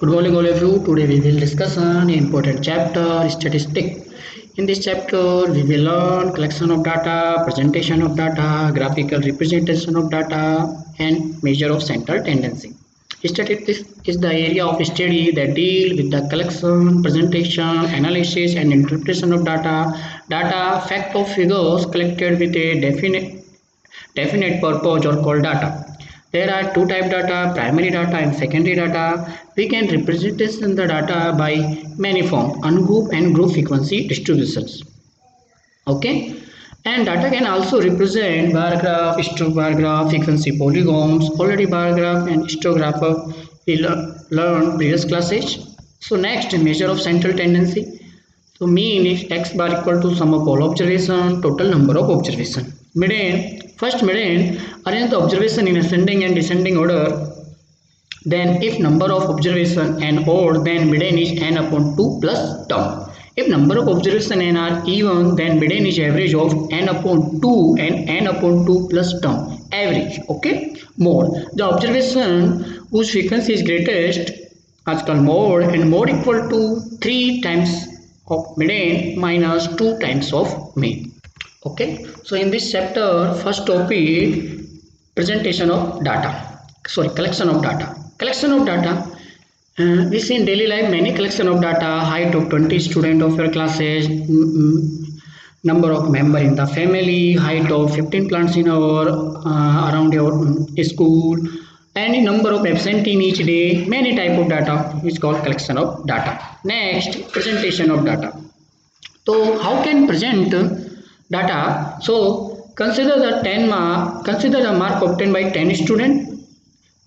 Good morning, all of you. Today we will discuss an important chapter, statistic. In this chapter, we will learn collection of data, presentation of data, graphical representation of data, and measure of central tendency. Statistics is the area of study that deal with the collection, presentation, analysis, and interpretation of data, fact of figures collected with a definite purpose or called data. There are two type data, primary data and secondary data. We can represent the data by many forms, ungroup and group frequency distributions. Okay, and data can also represent bar graph, histogram graph, frequency polygons. Already bar graph and histogram we learned previous classes. So next, measure of central tendency. So mean is x bar equal to sum of all observation, total number of observation. Median, first median, arrange the observation in ascending and descending order. Then if number of observation n odd, then median is n upon 2 plus term. If number of observation n are even, then median is average of n upon 2 and n upon 2 plus term. Average, okay? Mode, the observation whose frequency is greatest is called mode, and mode equal to 3 times of median minus 2 times of mean. Okay, so in this chapter, first topic, presentation of data, collection of data. Collection of data, we see in daily life many collection of data, height of 20 student of your classes, number of member in the family, height of 15 plants in our around your school, any number of absent in each day, many type of data is called collection of data. Next, presentation of data. So how can present data? So consider the mark obtained by 10 students.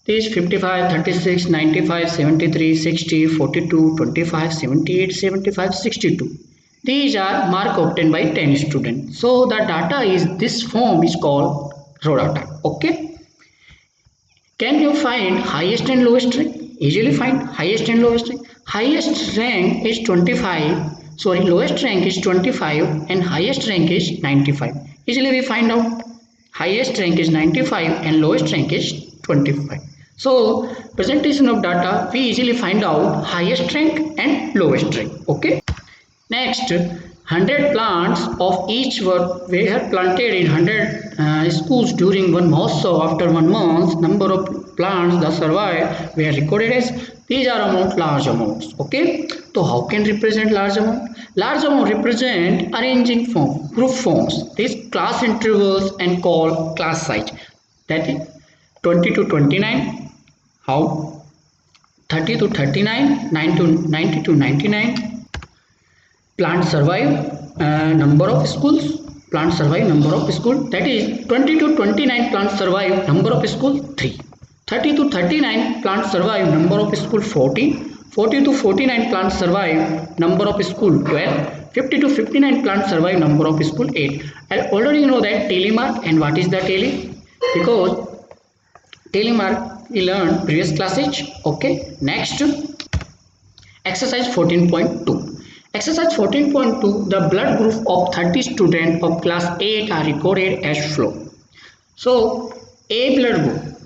These 55, 36, 95, 73, 60, 42, 25, 78, 75, 62. These are mark obtained by 10 students. So the data is this form is called raw data. Okay. Can you find highest and lowest rank? Easily find highest and lowest rank. Highest rank is 25. Sorry, lowest rank is 25 and highest rank is 95. Easily we find out highest rank is 95 and lowest rank is 25. So presentation of data, we easily find out highest rank and lowest rank. Okay. Next, 100 plants of each were planted in 100 schools during one mahotsav. After 1 month, number of plants that survived were recorded as these are large amounts. Okay, so how can represent large amount? Large amount represent arranging form, group forms. These class intervals and called class size. That is 20 to 29. How? 30 to 39, 9 to 90 to 99. Plant survive number of schools. Plant survive number of schools. That is 20 to 29 plants survive number of school 3. 30 to 39 plants survive number of school 14. 40 to 49 plants survive number of school 12. 50 to 59 plants survive number of school 8. I already know that tally mark, and what is the tally? Because tally mark we learned previous classes. Okay, next exercise 14.2. Exercise 14.2, the blood group of 30 students of class 8 are recorded as flow. So A blood group.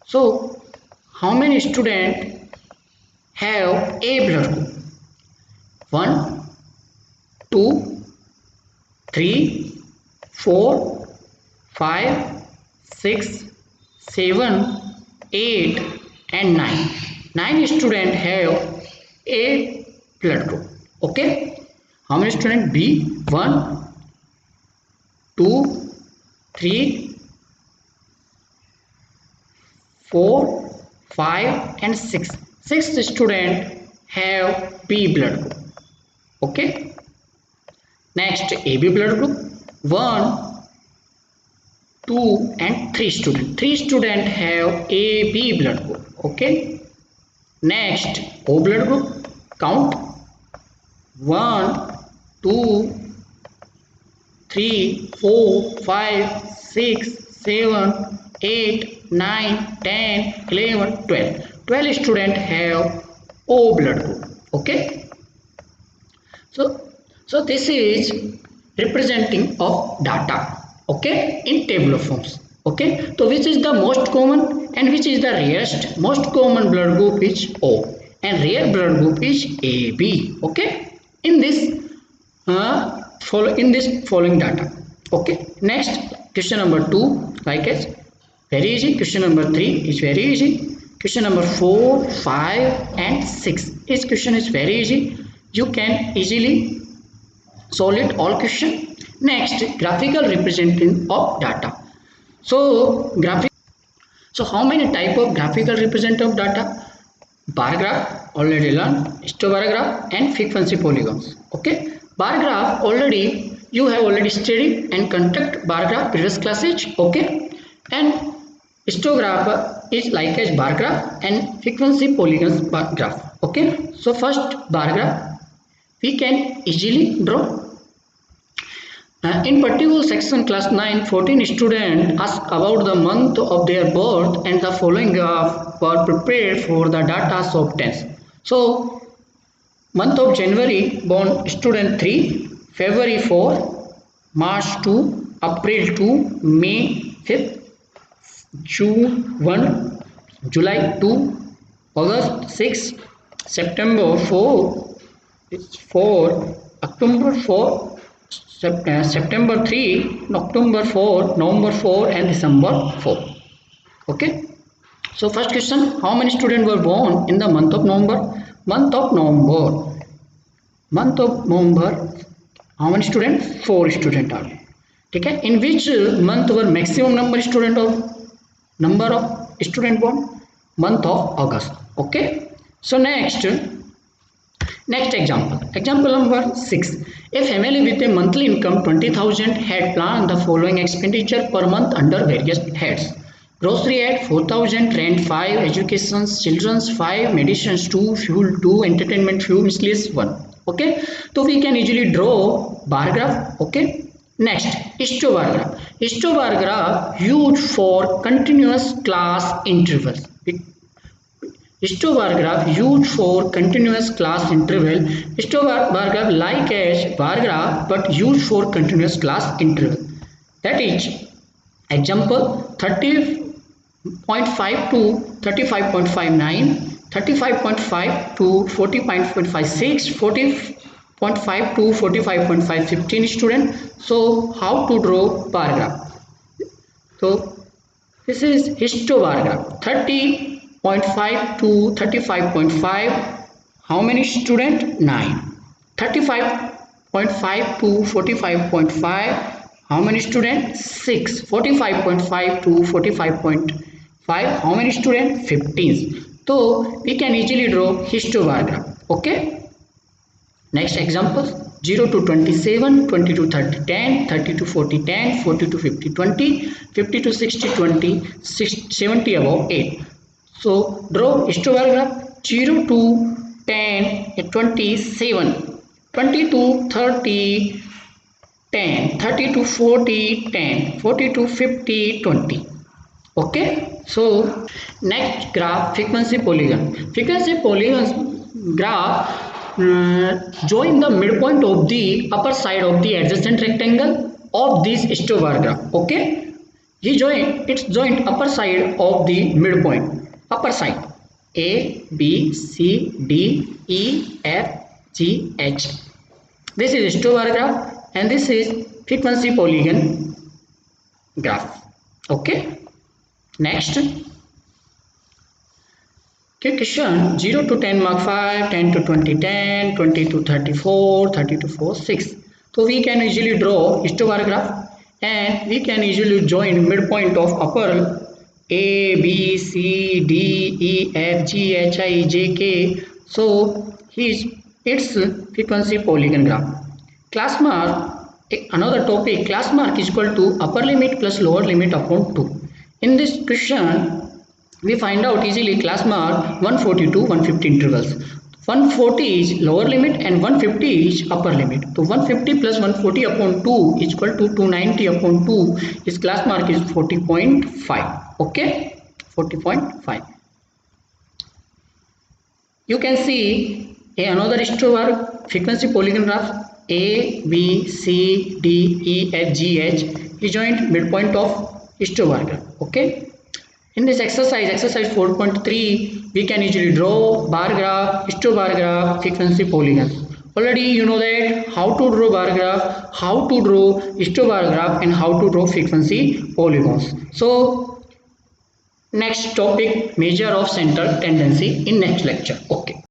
So how many students have A blood group? 1, 2, 3, 4, 5, 6, 7, 8 and 9. 9 students have A blood group. Okay, how many students? B, 1, 2, 3, 4, 5 and 6. 6 students have B blood group. Okay, next AB blood group. 1, 2 and 3 students. 3 students have AB blood group. Okay, next O blood group. Count 1, 2, 3, 4, 5, 6, 7, 8, 9, 10, 11, 12. 12 students have O blood group. Okay. So this is representing of data. Okay, in table of forms. Okay, so which is the most common and which is the rarest? Most common blood group is O and rare blood group is AB. Okay, in this following data. Okay, next question number 2, like as very easy. Question number 3 is very easy. Question number 4, 5 and 6, this question is very easy, you can easily solve it all question. Next, graphical representation of data. So how many type of graphical representation of data? Bar graph already learned, histobar graph and frequency polygons. Okay, bar graph already you have already studied and conduct bar graph previous classes. Okay, and histograph is like as bar graph and frequency polygons bar graph. Okay, so first bar graph we can easily draw. In particular section class 9, 14 students asked about the month of their birth and the following graph were prepared for the data of tense. So month of January born student 3, February 4, March 2, April 2, May 5th, June 1, July 2, August 6, September 4, October 4, September 3, October 4, November 4 and December 4. Okay. So first question, how many students were born in the month of November? Month of November, how many students? 4 students are. Okay. In which month were maximum number of student born? Month of August. Okay. So next example number 6. A family with a monthly income 20,000 had planned the following expenditure per month under various heads. Grocery at 4,000, rent 5, education, children's 5, medicines 2, fuel 2, entertainment fuel, miscellaneous 1. Okay, so we can easily draw bar graph. Okay, next histobar graph. Histobar graph used for continuous class intervals. Histobar graph used for continuous class interval. Histobar graph like as bar graph but used for continuous class interval. That is example 30.5 to 35.59, 35.5 to 40.56, 40.5 to 45.5, 15 student. So how to draw bar graph? So this is histobar graph. 30.5 to 35.5, how many student? 9. 35.5 to 45.5, how many student? 6. 45.5 to 45.5, how many student? 15. So we can easily draw histobar graph. Okay. Next example, 0 to 27, 20 to 30, 10, 30 to 40, 10, 40 to 50, 20, 50 to 60, 20, 70 above 8. So draw histobar graph. 0 to 10, 27, 20 to 30, 10, 30 to 40, 10, 40 to 50, 20. Okay. So next graph, frequency polygon. Frequency polygons graph join the midpoint of the upper side of the adjacent rectangle of this histobar graph. Okay, it's joined upper side of the midpoint, upper side A, B, C, D, E, F, G, H. This is histobar graph and this is frequency polygon graph. Okay, next. Okay, question 0 to 10 mark 5, 10 to 20 10, 20 to 34, 30 to 4 6. So we can easily draw histobar graph and we can easily join midpoint of upper A, B, C, D, E, F, G, H, I, J, K. So it's frequency polygon graph. Class mark, another topic, class mark is equal to upper limit plus lower limit upon 2. In this question we find out easily class mark 140 to 150 intervals. 140 is lower limit and 150 is upper limit. So 150 plus 140 upon 2 is equal to 290 upon 2. Its class mark is 40.5. Okay, 40.5. You can see another histobar frequency polygon graph. A, B, C, D, E, F, G, H is joined midpoint of histobar graph. Okay. In this exercise 4.3, we can easily draw bar graph, histobar graph, frequency polygons. Already you know that how to draw bar graph, how to draw histobar graph, and how to draw frequency polygons. So next topic, measure of central tendency in next lecture. Okay.